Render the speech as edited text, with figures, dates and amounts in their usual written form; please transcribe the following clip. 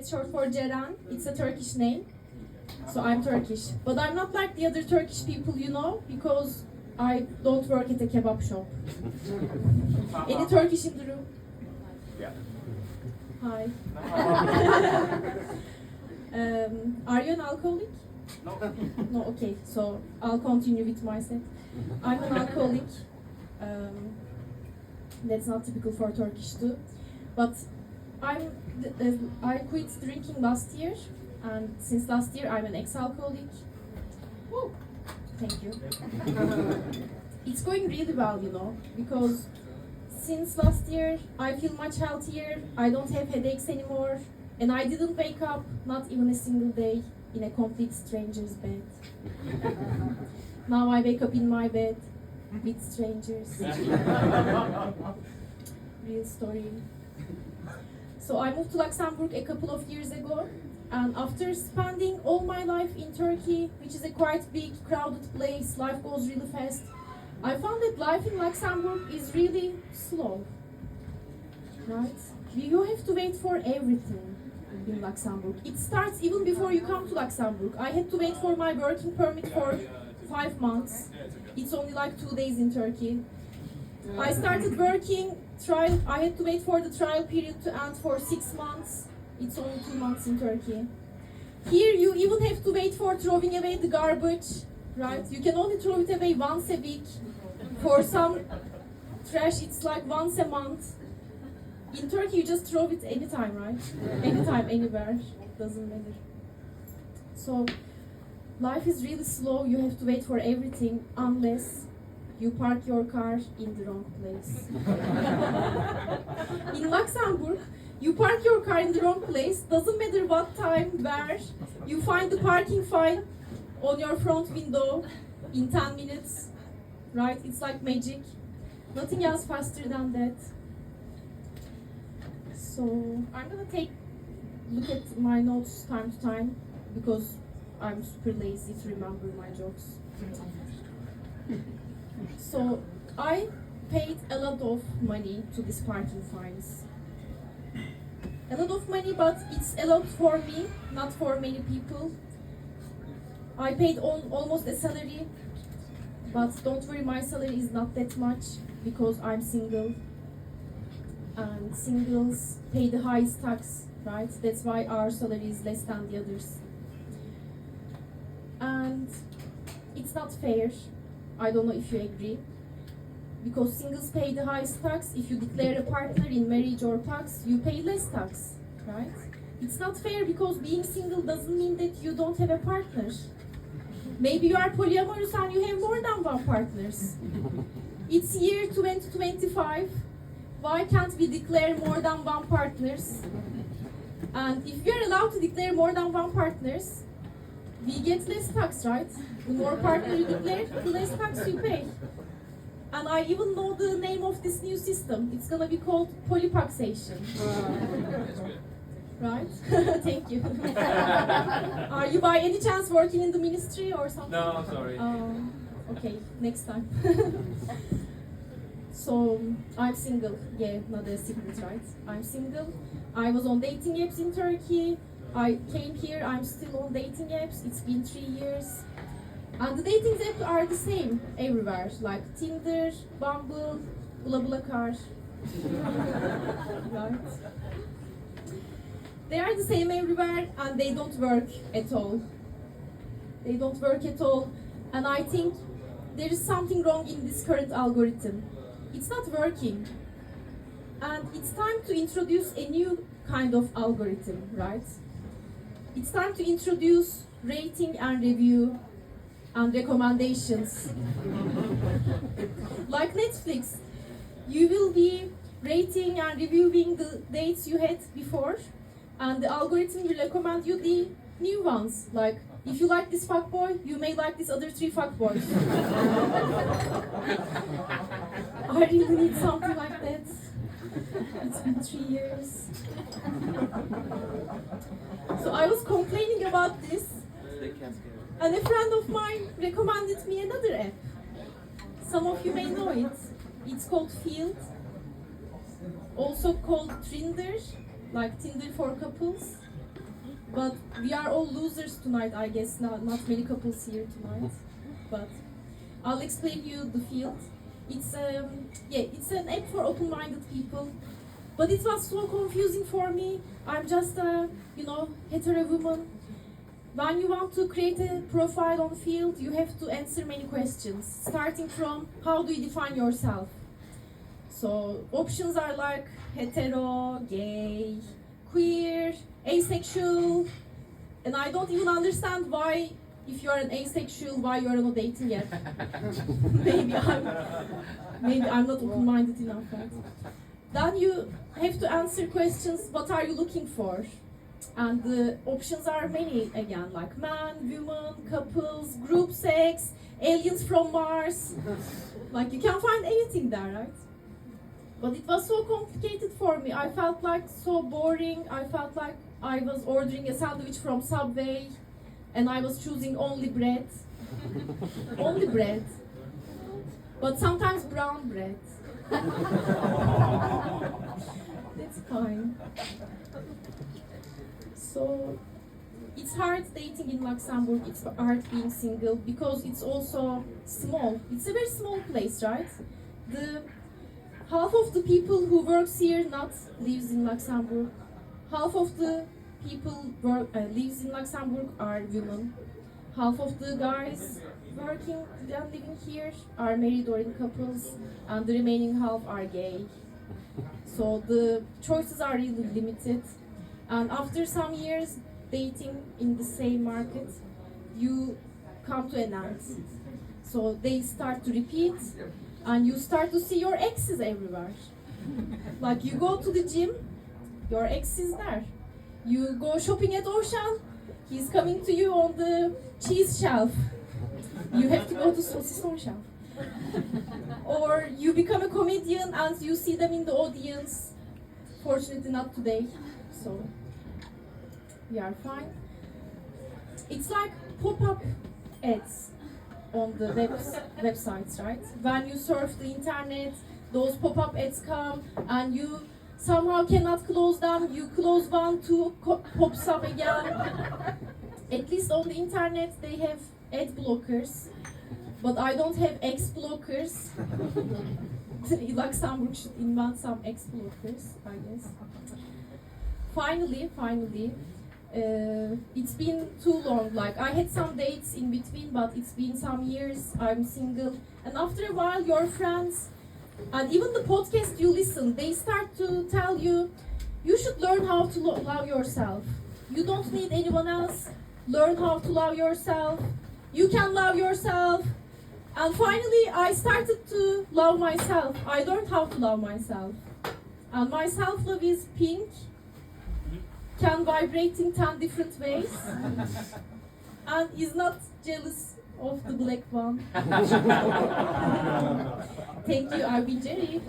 that's short for Ceren. It's a Turkish name. So I'm Turkish. But I'm not like the other Turkish people, you know, because I don't work at a kebab shop. Any Turkish in the room? Yeah. Hi. Are you an alcoholic? No. No, okay. So I'll continue with my set. I'm an alcoholic. That's not typical for Turkish too. But I quit drinking last year, and since last year I'm an ex-alcoholic. Woo! Thank you. It's going really well, you know, because since last year I feel much healthier, I don't have headaches anymore, and I didn't wake up, not even a single day, in a complete stranger's bed. Now I wake up in my bed with strangers. Real story. So I moved to Luxembourg a couple of years ago, and after spending all my life in Turkey, which is a quite big, crowded place, life goes really fast, I found that life in Luxembourg is really slow, right? You have to wait for everything in Luxembourg. It starts even before you come to Luxembourg. I had to wait for my working permit for 5 months. It's only like 2 days in Turkey. I started working, I had to wait for the trial period to end for 6 months. It's only 2 months in Turkey. Here you even have to wait for throwing away the garbage, right? You can only throw it away once a week. For some trash, it's like once a month. In Turkey, you just throw it anytime, right? Anytime, anywhere, doesn't matter. So, life is really slow. You have to wait for everything unless you park your car in the wrong place. In Luxembourg, you park your car in the wrong place. Doesn't matter what time, where. You find the parking fine on your front window in 10 minutes. Right? It's like magic. Nothing else faster than that. So I'm gonna look at my notes time to time because I'm super lazy to remember my jokes. So I paid a lot of money to these parking fines. A lot of money, but it's a lot for me, not for many people. I paid almost a salary. But don't worry, my salary is not that much because I'm single. And singles pay the highest tax, right? That's why our salary is less than the others. And it's not fair. I don't know if you agree. Because singles pay the highest tax. If you declare a partner in marriage or tax, you pay less tax, right? It's not fair because being single doesn't mean that you don't have a partner. Maybe you are polyamorous and you have more than one partners. It's year 2025. Why can't we declare more than one partners? And if we are allowed to declare more than one partners, we get less tax, right? The more partners you declare, the less tax you pay. And I even know the name of this new system. It's gonna be called polypaxation. Right? Thank you. Are you by any chance working in the ministry or something? No, sorry. Okay, next time. So, I'm single. Yeah, not a secret, right? I'm single. I was on dating apps in Turkey. I came here, I'm still on dating apps. It's been 3 years. And the dating apps are the same everywhere, like Tinder, Bumble, BlaBlaCar. Right? They are the same everywhere and they don't work at all. They don't work at all. And I think there is something wrong in this current algorithm. It's not working. And it's time to introduce a new kind of algorithm, right? It's time to introduce rating and review and recommendations. Like Netflix, you will be rating and reviewing the dates you had before, and the algorithm will recommend you the new ones. Like, if you like this fuckboy, you may like these other 3 fuckboys. I really need something like that. It's been 3 years. So I was complaining about this, and a friend of mine recommended me another app. Some of you may know it. It's called Field, also called Tinder, like Tinder for couples. But we are all losers tonight, I guess. Not many couples here tonight. But I'll explain you the field. It's it's an app for open-minded people. But it was so confusing for me. I'm just a, hetero woman. When you want to create a profile on field, you have to answer many questions, starting from how do you define yourself? So options are like hetero, gay, queer, asexual, and I don't even understand why, if you are an asexual, why you are not dating yet. maybe I'm not open-minded enough. Right? Then you have to answer questions. What are you looking for? And the options are many again, like man, woman, couples, group sex, aliens from Mars. Like you can find anything there, right? But it was so complicated for me. I felt like so boring. I felt like I was ordering a sandwich from Subway and I was choosing only bread. Only bread. But sometimes brown bread. That's fine. So it's hard dating in Luxembourg, it's hard being single because it's also small. It's a very small place, right? The half of the people who works here not lives in Luxembourg. Half of the people lives in Luxembourg are women. Half of the guys working and living here are married or in couples, and the remaining half are gay. So the choices are really limited. And after some years dating in the same market, you come to an end. So they start to repeat, and you start to see your exes everywhere. Like you go to the gym, your ex is there. You go shopping at Ocean, he's coming to you on the cheese shelf. You have to go to saucisson shelf. Or you become a comedian and you see them in the audience. Fortunately not today. So we are fine. It's like pop-up ads on the websites, right? When you surf the internet, those pop-up ads come and you somehow cannot close them. You close one, two pops up again. At least on the internet they have ad blockers, but I don't have X blockers. Luxembourg should invent some X blockers, I guess. Finally, it's been too long. Like I had some dates in between, but it's been some years. I'm single, and after a while, your friends and even the podcast you listen, they start to tell you, you should learn how to love yourself. You don't need anyone else. Learn how to love yourself. You can love yourself. And finally, I started to love myself. I learned how to love myself. And my self-love is pink, can vibrate in 10 different ways, and is not jealous of the black one. Thank you, I've been Jerry.